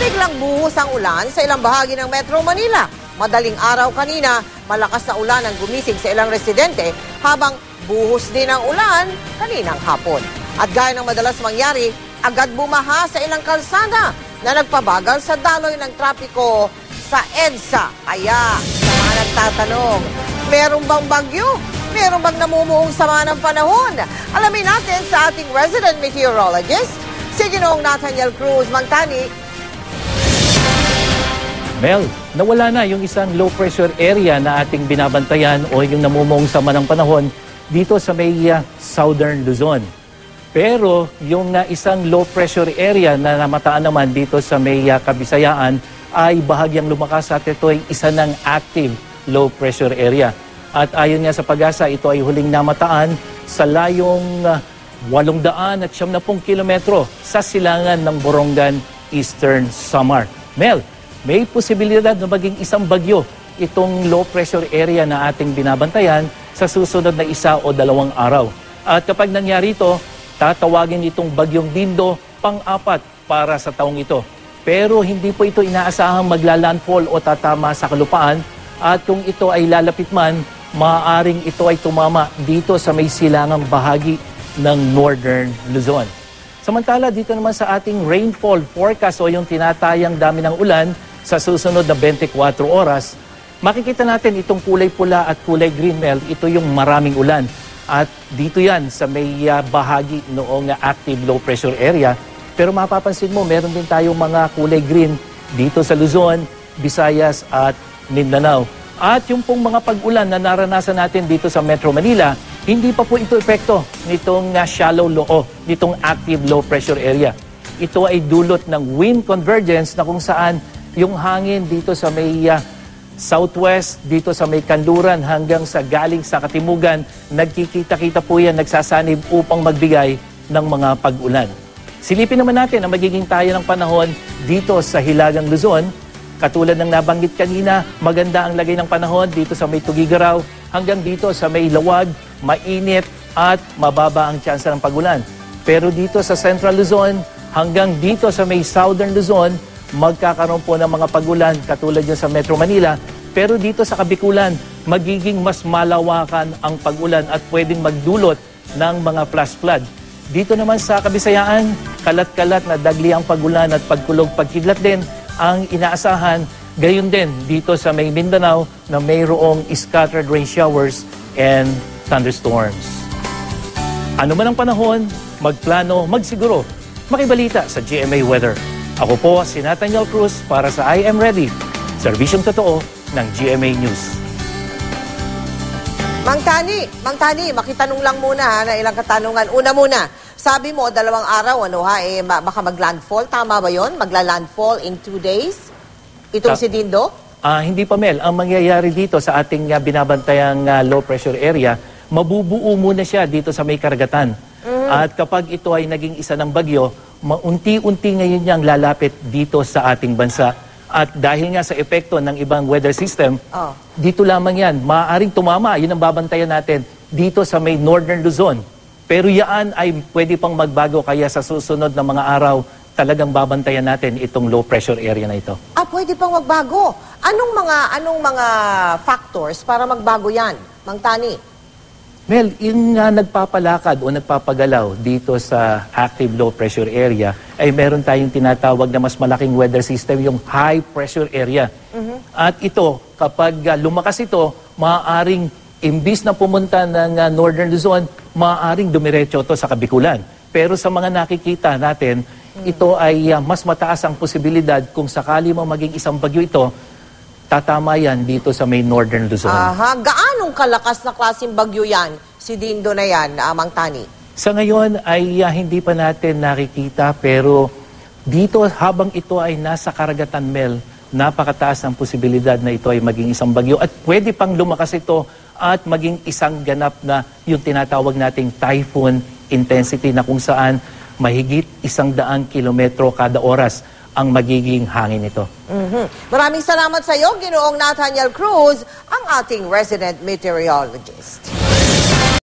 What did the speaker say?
Biglang buhos ang ulan sa ilang bahagi ng Metro Manila. Madaling araw kanina, malakas na ulan ang gumising sa ilang residente habang buhos din ang ulan kaninang hapon. At gaya ng madalas mangyari, agad bumaha sa ilang kalsada na nagpabagal sa daloy ng trapiko sa EDSA. Kaya, sa mga nagtatanong, meron bang bagyo? Meron bang namumuong sama ng panahon? Alamin natin sa ating resident meteorologist, si Ginoong Nathaniel Cruz. Mangtani. Mel, nawala na yung isang low pressure area na ating binabantayan o yung namumuong sama ng panahon dito sa may Southern Luzon. Pero yung isang low pressure area na namataan naman dito sa may Kabisayaan ay bahagyang lumakas at ito ay isa ng active low pressure area. At ayon nga sa Pag-asa, ito ay huling namataan sa layong 870 kilometro sa silangan ng Borongan, Eastern Samar. Mel, may posibilidad na maging isang bagyo itong low pressure area na ating binabantayan sa susunod na 1 o 2 araw. At kapag nangyari ito, tatawagin itong bagyong Dindo pang-4 para sa taong ito. Pero hindi po ito inaasahang maglalandfall o tatama sa kalupaan. At kung ito ay lalapit man, maaaring ito ay tumama dito sa may silangang bahagi ng Northern Luzon. Samantala, dito naman sa ating rainfall forecast o yung tinatayang dami ng ulan sa susunod na 24 oras, makikita natin itong kulay pula at kulay green, Mel. Ito yung maraming ulan. At dito yan sa may bahagi noong active low pressure area. Pero mapapansin mo, meron din tayong mga kulay green dito sa Luzon, Visayas at Mindanao. At yung pong mga pag-ulan na naranasan natin dito sa Metro Manila, hindi pa po ito epekto nitong shallow low, nitong active low pressure area. Ito ay dulot ng wind convergence na kung saan yung hangin dito sa may southwest, dito sa may kanluran hanggang sa galing sa katimugan, nagkikita-kita po yan, nagsasanib upang magbigay ng mga pag-ulan. Silipin naman natin ang magiging tayo ng panahon dito sa Hilagang Luzon. Katulad ng nabanggit kanina, maganda ang lagay ng panahon dito sa may Tugigaraw hanggang dito sa may Lawag, mainit at mababa ang tsansa ng pag-ulan. Pero dito sa Central Luzon hanggang dito sa may Southern Luzon, magkakaroon po ng mga pag-ulan katulad yan sa Metro Manila. Pero dito sa Kabikulan, magiging mas malawakan ang pag-ulan at pwedeng magdulot ng mga flash flood. Dito naman sa Kabisayaan, kalat-kalat na dagli ang pag-ulan at pagkulog-pagkidlat din ang inaasahan. Gayon din dito sa may Mindanao na mayroong scattered rain showers and thunderstorms. Ano man ang panahon, magplano, magsiguro, makibalita sa GMA Weather. Ako po si Nathaniel Cruz para sa I Am Ready, serbisyong totoo ng GMA News. Mangtani, makitanong lang muna na ilang katanungan. Una muna, sabi mo 2 araw, baka maglandfall. Tama ba yon? Magla-landfall in 2 days? Itong si Dindo? Hindi pa, Mel. Ang mangyayari dito sa ating binabantayang low pressure area, mabubuo muna siya dito sa may karagatan. At kapag ito ay naging isa ng bagyo, maunti-unti ngayon niyang lalapit dito sa ating bansa. At dahil nga sa epekto ng ibang weather system, dito lamang yan. Maaaring tumama, yun ang babantayan natin dito sa may Northern Luzon. Pero yan ay pwede pang magbago, kaya sa susunod na mga araw, talagang babantayan natin itong low pressure area na ito. Pwede pang magbago. Anong mga factors para magbago yan, Mangtani? Well, yung nagpapalakad o nagpapagalaw dito sa active low pressure area ay meron tayong tinatawag na mas malaking weather system, yung high pressure area. At ito, kapag lumakas ito, maaaring imbis na pumunta ng Northern Luzon, maaaring dumiretso ito sa Kabikulan. Pero sa mga nakikita natin, ito ay mas mataas ang posibilidad kung sakali mo maging isang bagyo ito, tatama yan dito sa may Northern Luzon. Gaanong kalakas na klaseng bagyo yan, si Dindo na yan, Mangtani? Sa ngayon ay hindi pa natin nakikita, pero dito habang ito ay nasa karagatan, Mel, napakataas ang posibilidad na ito ay maging isang bagyo at pwede pang lumakas ito at maging isang ganap na yung tinatawag nating typhoon intensity na kung saan mahigit 100 kilometro kada oras ang magiging hangin nito. Maraming salamat sa iyo, Ginoong Nathaniel Cruz, ang ating resident meteorologist.